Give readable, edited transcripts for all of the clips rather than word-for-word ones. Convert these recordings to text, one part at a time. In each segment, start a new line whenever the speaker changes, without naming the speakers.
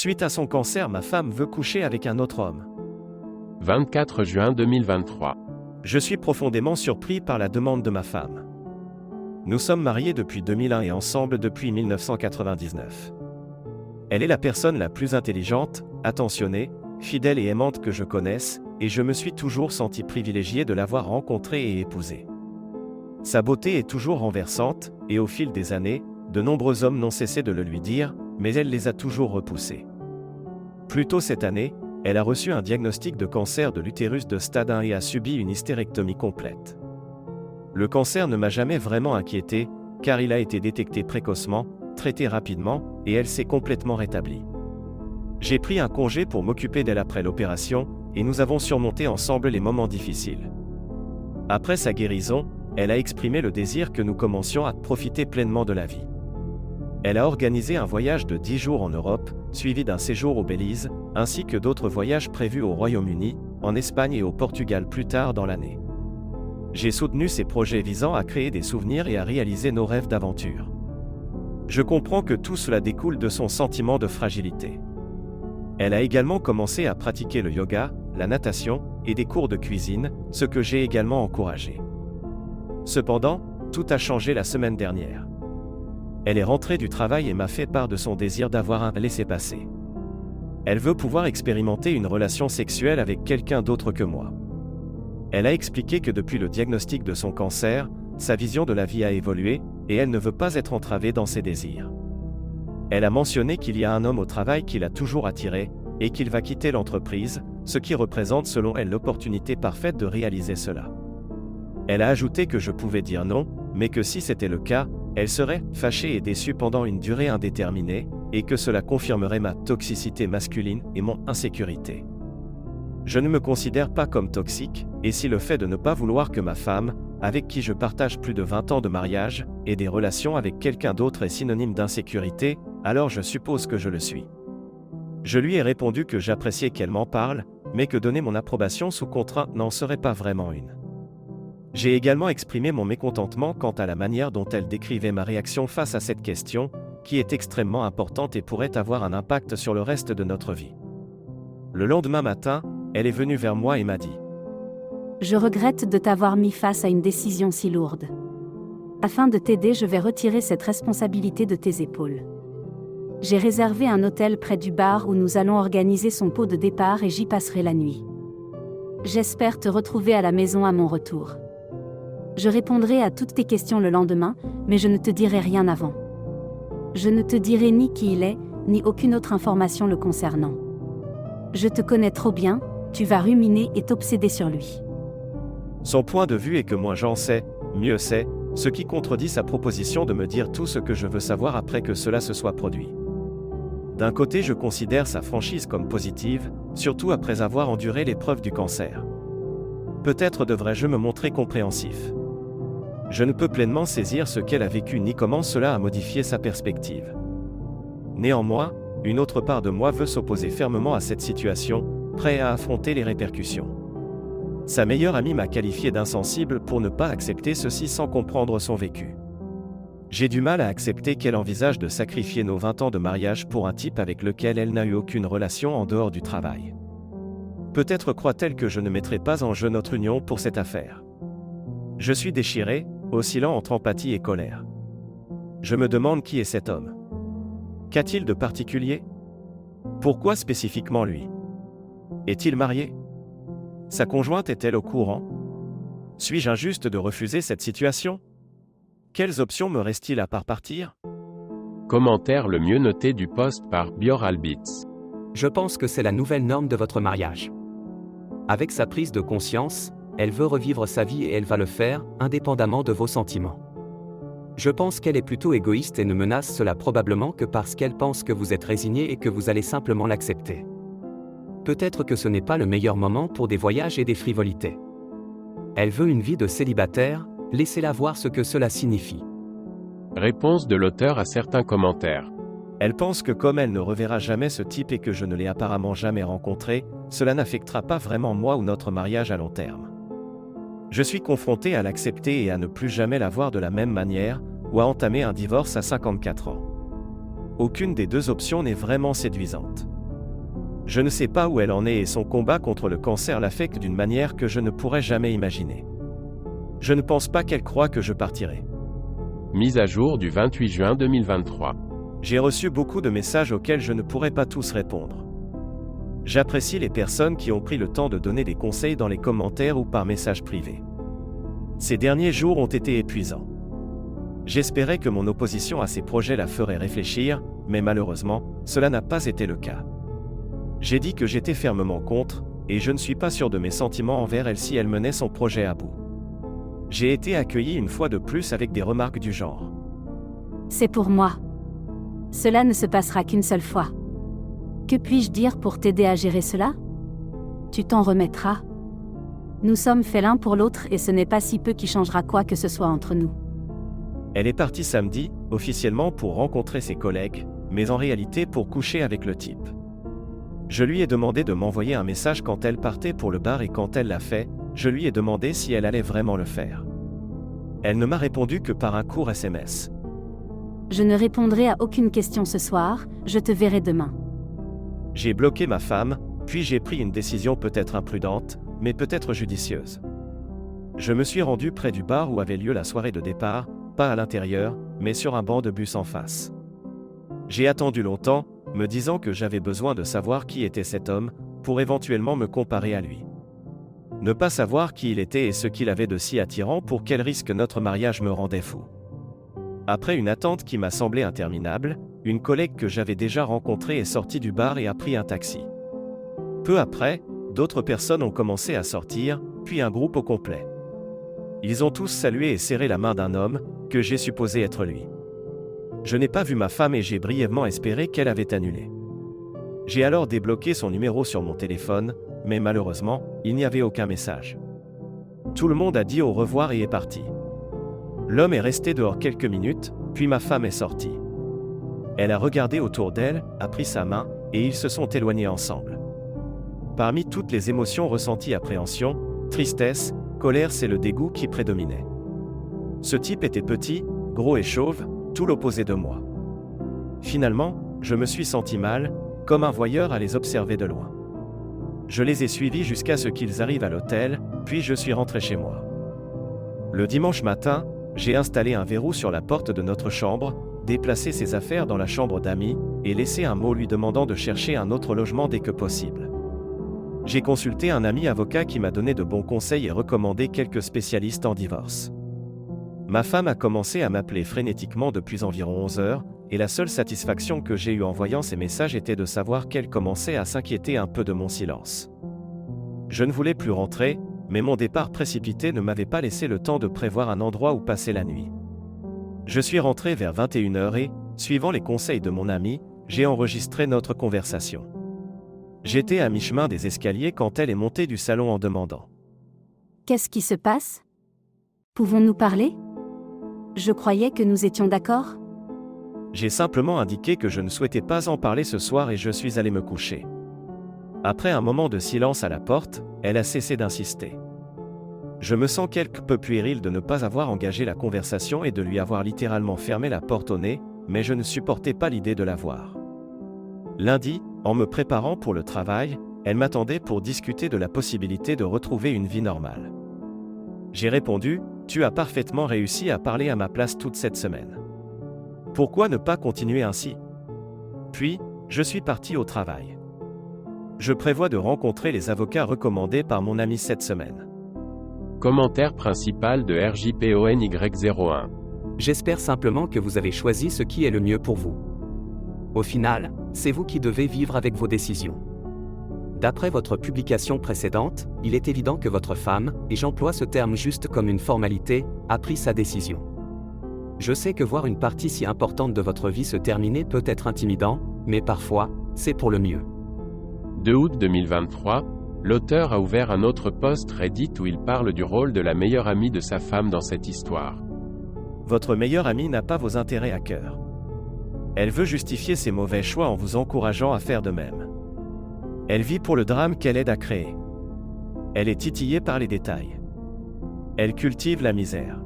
Suite à son cancer, ma femme veut coucher avec un autre homme.
24 juin 2023.
Je suis profondément surpris par la demande de ma femme. Nous sommes mariés depuis 2001 et ensemble depuis 1999. Elle est la personne la plus intelligente, attentionnée, fidèle et aimante que je connaisse, et je me suis toujours senti privilégié de l'avoir rencontrée et épousée. Sa beauté est toujours renversante, et au fil des années, de nombreux hommes n'ont cessé de le lui dire, mais elle les a toujours repoussés. Plus tôt cette année, elle a reçu un diagnostic de cancer de l'utérus de stade 1 et a subi une hystérectomie complète. Le cancer ne m'a jamais vraiment inquiété, car il a été détecté précocement, traité rapidement, et elle s'est complètement rétablie. J'ai pris un congé pour m'occuper d'elle après l'opération, et nous avons surmonté ensemble les moments difficiles. Après sa guérison, elle a exprimé le désir que nous commencions à profiter pleinement de la vie. Elle a organisé un voyage de 10 jours en Europe, suivi d'un séjour au Belize, ainsi que d'autres voyages prévus au Royaume-Uni, en Espagne et au Portugal plus tard dans l'année. J'ai soutenu ces projets visant à créer des souvenirs et à réaliser nos rêves d'aventure. Je comprends que tout cela découle de son sentiment de fragilité. Elle a également commencé à pratiquer le yoga, la natation et des cours de cuisine, ce que j'ai également encouragé. Cependant, tout a changé la semaine dernière. Elle est rentrée du travail et m'a fait part de son désir d'avoir un laissez-passer. Elle veut pouvoir expérimenter une relation sexuelle avec quelqu'un d'autre que moi. Elle a expliqué que depuis le diagnostic de son cancer, sa vision de la vie a évolué, et elle ne veut pas être entravée dans ses désirs. Elle a mentionné qu'il y a un homme au travail qui l'a toujours attirée, et qu'il va quitter l'entreprise, ce qui représente selon elle l'opportunité parfaite de réaliser cela. Elle a ajouté que je pouvais dire non, mais que si c'était le cas, elle serait fâchée et déçue pendant une durée indéterminée, et que cela confirmerait ma toxicité masculine et mon insécurité. Je ne me considère pas comme toxique, et si le fait de ne pas vouloir que ma femme, avec qui je partage plus de 20 ans de mariage, ait des relations avec quelqu'un d'autre est synonyme d'insécurité, alors je suppose que je le suis. Je lui ai répondu que j'appréciais qu'elle m'en parle, mais que donner mon approbation sous contrainte n'en serait pas vraiment une. J'ai également exprimé mon mécontentement quant à la manière dont elle décrivait ma réaction face à cette question, qui est extrêmement importante et pourrait avoir un impact sur le reste de notre vie. Le lendemain matin, elle est venue vers moi et m'a dit :
Je regrette de t'avoir mis face à une décision si lourde. Afin de t'aider, je vais retirer cette responsabilité de tes épaules. J'ai réservé un hôtel près du bar où nous allons organiser son pot de départ et j'y passerai la nuit. J'espère te retrouver à la maison à mon retour. Je répondrai à toutes tes questions le lendemain, mais je ne te dirai rien avant. Je ne te dirai ni qui il est, ni aucune autre information le concernant. Je te connais trop bien, tu vas ruminer et t'obséder sur lui.
Son point de vue est que moins j'en sais, mieux c'est, ce qui contredit sa proposition de me dire tout ce que je veux savoir après que cela se soit produit. D'un côté, je considère sa franchise comme positive, surtout après avoir enduré l'épreuve du cancer. Peut-être devrais-je me montrer compréhensif. Je ne peux pleinement saisir ce qu'elle a vécu ni comment cela a modifié sa perspective. Néanmoins, une autre part de moi veut s'opposer fermement à cette situation, prêt à affronter les répercussions. Sa meilleure amie m'a qualifié d'insensible pour ne pas accepter ceci sans comprendre son vécu. J'ai du mal à accepter qu'elle envisage de sacrifier nos 20 ans de mariage pour un type avec lequel elle n'a eu aucune relation en dehors du travail. Peut-être croit-elle que je ne mettrai pas en jeu notre union pour cette affaire. Je suis déchiré, oscillant entre empathie et colère. Je me demande qui est cet homme. Qu'a-t-il de particulier ? Pourquoi spécifiquement lui ? Est-il marié ? Sa conjointe est-elle au courant ? Suis-je injuste de refuser cette situation ? Quelles options me reste-t-il à part partir ?
Commentaire le mieux noté du post par Bior Albitz.
Je pense que c'est la nouvelle norme de votre mariage. Avec sa prise de conscience, elle veut revivre sa vie et elle va le faire, indépendamment de vos sentiments. Je pense qu'elle est plutôt égoïste et ne menace cela probablement que parce qu'elle pense que vous êtes résigné et que vous allez simplement l'accepter. Peut-être que ce n'est pas le meilleur moment pour des voyages et des frivolités. Elle veut une vie de célibataire, laissez-la voir ce que cela signifie.
Réponse de l'auteur à certains commentaires.
Elle pense que comme elle ne reverra jamais ce type et que je ne l'ai apparemment jamais rencontré, cela n'affectera pas vraiment moi ou notre mariage à long terme. Je suis confronté à l'accepter et à ne plus jamais la voir de la même manière, ou à entamer un divorce à 54 ans. Aucune des deux options n'est vraiment séduisante. Je ne sais pas où elle en est et son combat contre le cancer l'affecte d'une manière que je ne pourrais jamais imaginer. Je ne pense pas qu'elle croit que je partirai.
Mise à jour du 28 juin 2023.
J'ai reçu beaucoup de messages auxquels je ne pourrais pas tous répondre. J'apprécie les personnes qui ont pris le temps de donner des conseils dans les commentaires ou par message privé. Ces derniers jours ont été épuisants. J'espérais que mon opposition à ces projets la ferait réfléchir, mais malheureusement, cela n'a pas été le cas. J'ai dit que j'étais fermement contre, et je ne suis pas sûr de mes sentiments envers elle si elle menait son projet à bout. J'ai été accueilli une fois de plus avec des remarques du genre.
C'est pour moi. Cela ne se passera qu'une seule fois. Que puis-je dire pour t'aider à gérer cela? Tu t'en remettras. Nous sommes faits l'un pour l'autre et ce n'est pas si peu qui changera quoi que ce soit entre nous.
Elle est partie samedi, officiellement pour rencontrer ses collègues, mais en réalité pour coucher avec le type. Je lui ai demandé de m'envoyer un message quand elle partait pour le bar et quand elle l'a fait, je lui ai demandé si elle allait vraiment le faire. Elle ne m'a répondu que par un court SMS.
Je ne répondrai à aucune question ce soir, je te verrai demain.
J'ai bloqué ma femme, puis j'ai pris une décision peut-être imprudente, mais peut-être judicieuse. Je me suis rendu près du bar où avait lieu la soirée de départ, pas à l'intérieur, mais sur un banc de bus en face. J'ai attendu longtemps, me disant que j'avais besoin de savoir qui était cet homme, pour éventuellement me comparer à lui. Ne pas savoir qui il était et ce qu'il avait de si attirant pour quel risque notre mariage me rendait fou. Après une attente qui m'a semblé interminable, une collègue que j'avais déjà rencontrée est sortie du bar et a pris un taxi. Peu après, d'autres personnes ont commencé à sortir, puis un groupe au complet. Ils ont tous salué et serré la main d'un homme, que j'ai supposé être lui. Je n'ai pas vu ma femme et j'ai brièvement espéré qu'elle avait annulé. J'ai alors débloqué son numéro sur mon téléphone, mais malheureusement, il n'y avait aucun message. Tout le monde a dit au revoir et est parti. L'homme est resté dehors quelques minutes, puis ma femme est sortie. Elle a regardé autour d'elle, a pris sa main, et ils se sont éloignés ensemble. Parmi toutes les émotions ressenties, appréhension, tristesse, colère, c'est le dégoût qui prédominait. Ce type était petit, gros et chauve, tout l'opposé de moi. Finalement, je me suis senti mal, comme un voyeur à les observer de loin. Je les ai suivis jusqu'à ce qu'ils arrivent à l'hôtel, puis je suis rentré chez moi. Le dimanche matin, j'ai installé un verrou sur la porte de notre chambre, déplacé ses affaires dans la chambre d'amis, et laissé un mot lui demandant de chercher un autre logement dès que possible. J'ai consulté un ami avocat qui m'a donné de bons conseils et recommandé quelques spécialistes en divorce. Ma femme a commencé à m'appeler frénétiquement depuis environ 11 heures, et la seule satisfaction que j'ai eue en voyant ces messages était de savoir qu'elle commençait à s'inquiéter un peu de mon silence. Je ne voulais plus rentrer, mais mon départ précipité ne m'avait pas laissé le temps de prévoir un endroit où passer la nuit. Je suis rentré vers 21 h et, suivant les conseils de mon ami, j'ai enregistré notre conversation. J'étais à mi-chemin des escaliers quand elle est montée du salon en demandant.
Qu'est-ce qui se passe? Pouvons-nous parler? Je croyais que nous étions d'accord.
J'ai simplement indiqué que je ne souhaitais pas en parler ce soir et je suis allé me coucher. Après un moment de silence à la porte, elle a cessé d'insister. Je me sens quelque peu puéril de ne pas avoir engagé la conversation et de lui avoir littéralement fermé la porte au nez, mais je ne supportais pas l'idée de la voir. Lundi, en me préparant pour le travail, elle m'attendait pour discuter de la possibilité de retrouver une vie normale. J'ai répondu, « Tu as parfaitement réussi à parler à ma place toute cette semaine. Pourquoi ne pas continuer ainsi ?» Puis, je suis parti au travail. Je prévois de rencontrer les avocats recommandés par mon ami cette semaine.
Commentaire principal de RJPONY01.
J'espère simplement que vous avez choisi ce qui est le mieux pour vous. Au final, c'est vous qui devez vivre avec vos décisions. D'après votre publication précédente, il est évident que votre femme, et j'emploie ce terme juste comme une formalité, a pris sa décision. Je sais que voir une partie si importante de votre vie se terminer peut être intimidant, mais parfois, c'est pour le mieux.
2 août 2023, l'auteur a ouvert un autre post Reddit où il parle du rôle de la meilleure amie de sa femme dans cette histoire.
Votre meilleure amie n'a pas vos intérêts à cœur. Elle veut justifier ses mauvais choix en vous encourageant à faire de même. Elle vit pour le drame qu'elle aide à créer. Elle est titillée par les détails. Elle cultive la misère.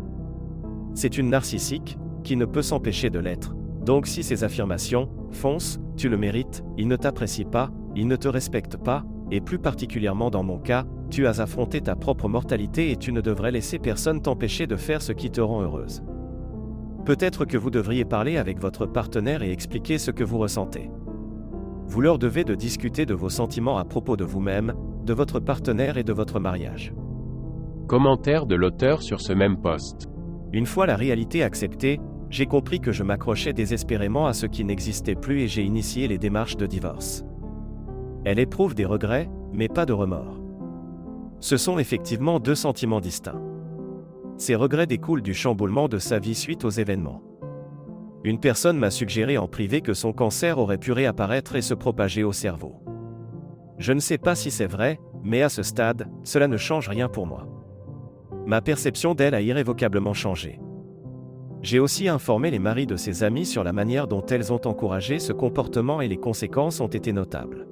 C'est une narcissique, qui ne peut s'empêcher de l'être, donc si ces affirmations, fonce, tu le mérites, il ne t'apprécie pas, ils ne te respectent pas, et plus particulièrement dans mon cas, tu as affronté ta propre mortalité et tu ne devrais laisser personne t'empêcher de faire ce qui te rend heureuse. Peut-être que vous devriez parler avec votre partenaire et expliquer ce que vous ressentez. Vous leur devez de discuter de vos sentiments à propos de vous-même, de votre partenaire et de votre mariage.
Commentaire de l'auteur sur ce même post.
Une fois la réalité acceptée, j'ai compris que je m'accrochais désespérément à ce qui n'existait plus et j'ai initié les démarches de divorce. Elle éprouve des regrets, mais pas de remords. Ce sont effectivement deux sentiments distincts. Ces regrets découlent du chamboulement de sa vie suite aux événements. Une personne m'a suggéré en privé que son cancer aurait pu réapparaître et se propager au cerveau. Je ne sais pas si c'est vrai, mais à ce stade, cela ne change rien pour moi. Ma perception d'elle a irrévocablement changé. J'ai aussi informé les maris de ses amis sur la manière dont elles ont encouragé ce comportement et les conséquences ont été notables.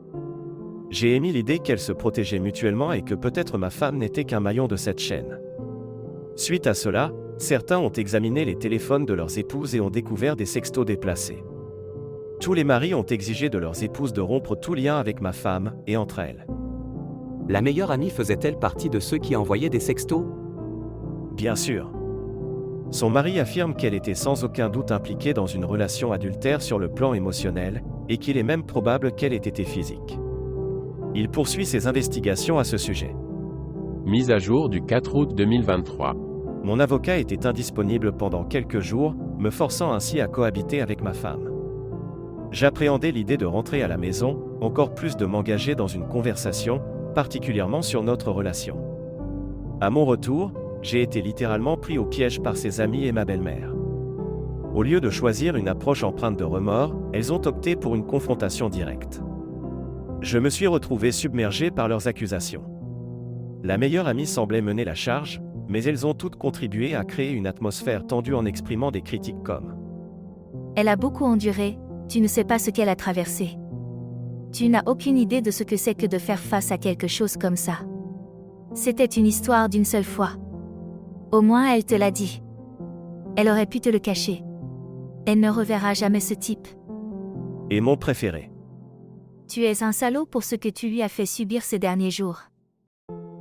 J'ai émis l'idée qu'elles se protégeaient mutuellement et que peut-être ma femme n'était qu'un maillon de cette chaîne. Suite à cela, certains ont examiné les téléphones de leurs épouses et ont découvert des sextos déplacés. Tous les maris ont exigé de leurs épouses de rompre tout lien avec ma femme et entre elles.
La meilleure amie faisait-elle partie de ceux qui envoyaient des sextos?
Bien sûr. Son mari affirme qu'elle était sans aucun doute impliquée dans une relation adultère sur le plan émotionnel, et qu'il est même probable qu'elle ait été physique. Il poursuit ses investigations à ce sujet.
Mise à jour du 4 août 2023.
Mon avocat était indisponible pendant quelques jours, me forçant ainsi à cohabiter avec ma femme. J'appréhendais l'idée de rentrer à la maison, encore plus de m'engager dans une conversation, particulièrement sur notre relation. À mon retour, j'ai été littéralement pris au piège par ses amis et ma belle-mère. Au lieu de choisir une approche empreinte de remords, elles ont opté pour une confrontation directe. Je me suis retrouvé submergé par leurs accusations. La meilleure amie semblait mener la charge, mais elles ont toutes contribué à créer une atmosphère tendue en exprimant des critiques comme «
Elle a beaucoup enduré, tu ne sais pas ce qu'elle a traversé. Tu n'as aucune idée de ce que c'est que de faire face à quelque chose comme ça. C'était une histoire d'une seule fois. Au moins elle te l'a dit. Elle aurait pu te le cacher. Elle ne reverra jamais ce type. »
Et mon préféré.
Tu es un salaud pour ce que tu lui as fait subir ces derniers jours.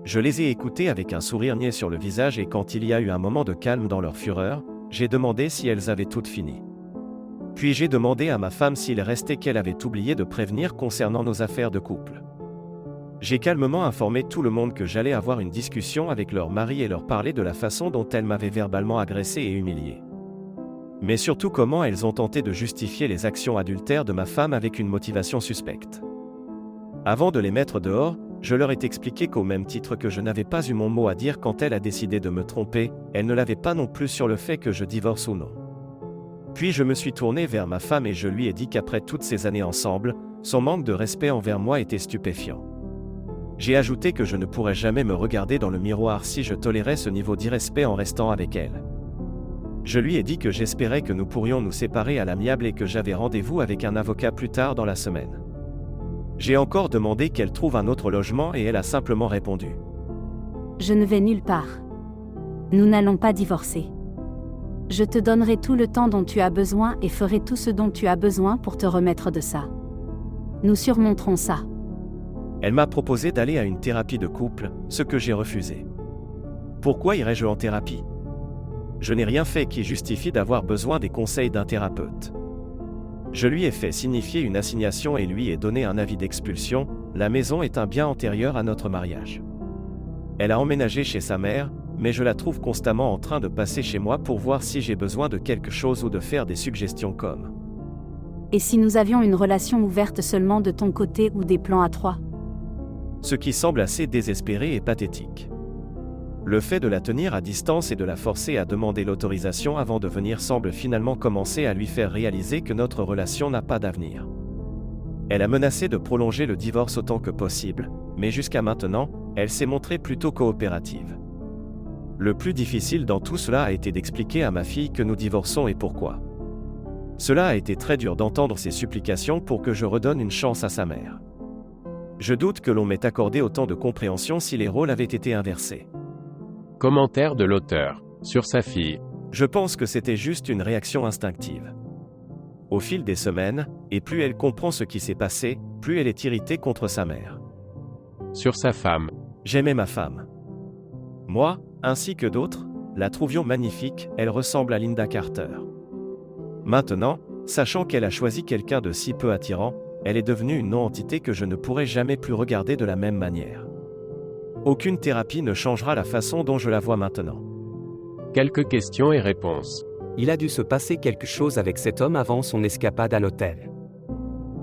Je les ai écoutées avec un sourire niais sur le visage et quand il y a eu un moment de calme dans leur fureur, j'ai demandé si elles avaient toutes fini. Puis j'ai demandé à ma femme s'il restait qu'elle avait oublié de prévenir concernant nos affaires de couple. J'ai calmement informé tout le monde que j'allais avoir une discussion avec leur mari et leur parler de la façon dont elles m'avaient verbalement agressé et humilié. Mais surtout comment elles ont tenté de justifier les actions adultères de ma femme avec une motivation suspecte. Avant de les mettre dehors, je leur ai expliqué qu'au même titre que je n'avais pas eu mon mot à dire quand elle a décidé de me tromper, elle ne l'avait pas non plus sur le fait que je divorce ou non. Puis je me suis tourné vers ma femme et je lui ai dit qu'après toutes ces années ensemble, son manque de respect envers moi était stupéfiant. J'ai ajouté que je ne pourrais jamais me regarder dans le miroir si je tolérais ce niveau d'irrespect en restant avec elle. Je lui ai dit que j'espérais que nous pourrions nous séparer à l'amiable et que j'avais rendez-vous avec un avocat plus tard dans la semaine. J'ai encore demandé qu'elle trouve un autre logement et elle a simplement répondu.
Je ne vais nulle part. Nous n'allons pas divorcer. Je te donnerai tout le temps dont tu as besoin et ferai tout ce dont tu as besoin pour te remettre de ça. Nous surmonterons ça.
Elle m'a proposé d'aller à une thérapie de couple, ce que j'ai refusé. Pourquoi irais-je en thérapie ? Je n'ai rien fait qui justifie d'avoir besoin des conseils d'un thérapeute. Je lui ai fait signifier une assignation et lui ai donné un avis d'expulsion, la maison est un bien antérieur à notre mariage. Elle a emménagé chez sa mère, mais je la trouve constamment en train de passer chez moi pour voir si j'ai besoin de quelque chose ou de faire des suggestions comme
« Et si nous avions une relation ouverte seulement de ton côté ou des plans à trois ?»
Ce qui semble assez désespéré et pathétique. Le fait de la tenir à distance et de la forcer à demander l'autorisation avant de venir semble finalement commencer à lui faire réaliser que notre relation n'a pas d'avenir. Elle a menacé de prolonger le divorce autant que possible, mais jusqu'à maintenant, elle s'est montrée plutôt coopérative. Le plus difficile dans tout cela a été d'expliquer à ma fille que nous divorçons et pourquoi. Cela a été très dur d'entendre ses supplications pour que je redonne une chance à sa mère. Je doute que l'on m'ait accordé autant de compréhension si les rôles avaient été inversés.
Commentaire de l'auteur sur sa fille.
Je pense que c'était juste une réaction instinctive. Au fil des semaines, Et plus elle comprend ce qui s'est passé, plus elle est irritée contre sa mère.
Sur sa femme.
J'aimais ma femme. Moi, ainsi que d'autres, la trouvions magnifique, elle ressemble à Linda Carter. Maintenant, sachant qu'elle a choisi quelqu'un de si peu attirant, elle est devenue une non-entité que je ne pourrai jamais plus regarder de la même manière. Aucune thérapie ne changera la façon dont je la vois maintenant.
Quelques questions et réponses.
Il a dû se passer quelque chose avec cet homme avant son escapade à l'hôtel.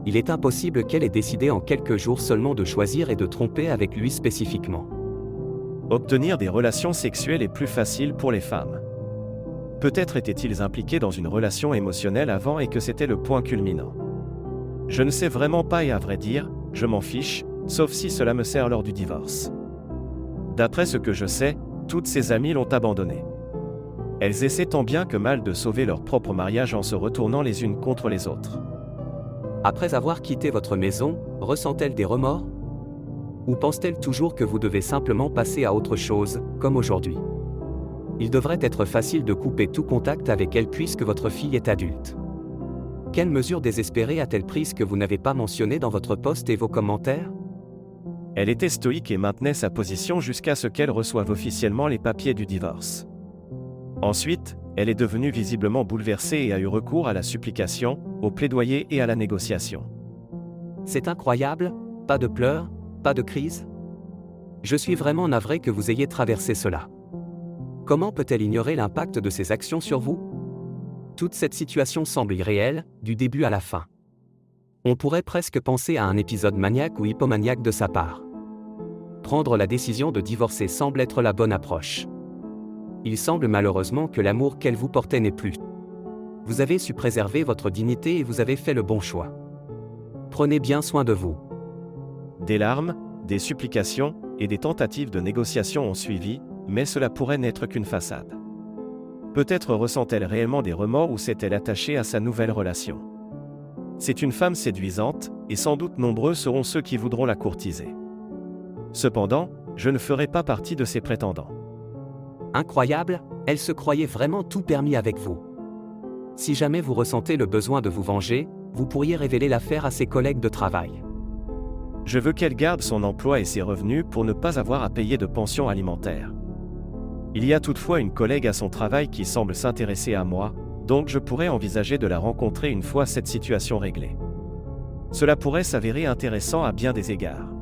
Il est impossible qu'elle ait décidé en quelques jours seulement de choisir et de tromper avec lui spécifiquement.
Obtenir des relations sexuelles est plus facile pour les femmes. Peut-être étaient-ils impliqués dans une relation émotionnelle avant et que c'était le point culminant. Je ne sais vraiment pas et à vrai dire, je m'en fiche, sauf si cela me sert lors du divorce. D'après ce que je sais, toutes ses amies l'ont abandonné. Elles essaient tant bien que mal de sauver leur propre mariage en se retournant les unes contre les autres.
Après avoir quitté votre maison, ressent-elle des remords? Ou pense-t-elle toujours que vous devez simplement passer à autre chose, comme aujourd'hui? Il devrait être facile de couper tout contact avec elle puisque votre fille est adulte. Quelles mesures désespérées a-t-elle prises que vous n'avez pas mentionnées dans votre post et vos commentaires?
Elle était stoïque et maintenait sa position jusqu'à ce qu'elle reçoive officiellement les papiers du divorce. Ensuite, elle est devenue visiblement bouleversée et a eu recours à la supplication, au plaidoyer et à la négociation.
C'est incroyable, pas de pleurs, pas de crise? Je suis vraiment navré que vous ayez traversé cela. Comment peut-elle ignorer l'impact de ses actions sur vous? Toute cette situation semble irréelle, du début à la fin. On pourrait presque penser à un épisode maniaque ou hypomaniaque de sa part. Prendre la décision de divorcer semble être la bonne approche. Il semble malheureusement que l'amour qu'elle vous portait n'est plus. Vous avez su préserver votre dignité et vous avez fait le bon choix. Prenez bien soin de vous.
Des larmes, des supplications et des tentatives de négociation ont suivi, mais cela pourrait n'être qu'une façade. Peut-être ressent-elle réellement des remords ou s'est-elle attachée à sa nouvelle relation. C'est une femme séduisante, et sans doute nombreux seront ceux qui voudront la courtiser. Cependant, je ne ferai pas partie de ces prétendants.
Incroyable, elle se croyait vraiment tout permis avec vous. Si jamais vous ressentez le besoin de vous venger, vous pourriez révéler l'affaire à ses collègues de travail.
Je veux qu'elle garde son emploi et ses revenus pour ne pas avoir à payer de pension alimentaire. Il y a toutefois une collègue à son travail qui semble s'intéresser à moi, donc je pourrais envisager de la rencontrer une fois cette situation réglée. Cela pourrait s'avérer intéressant à bien des égards.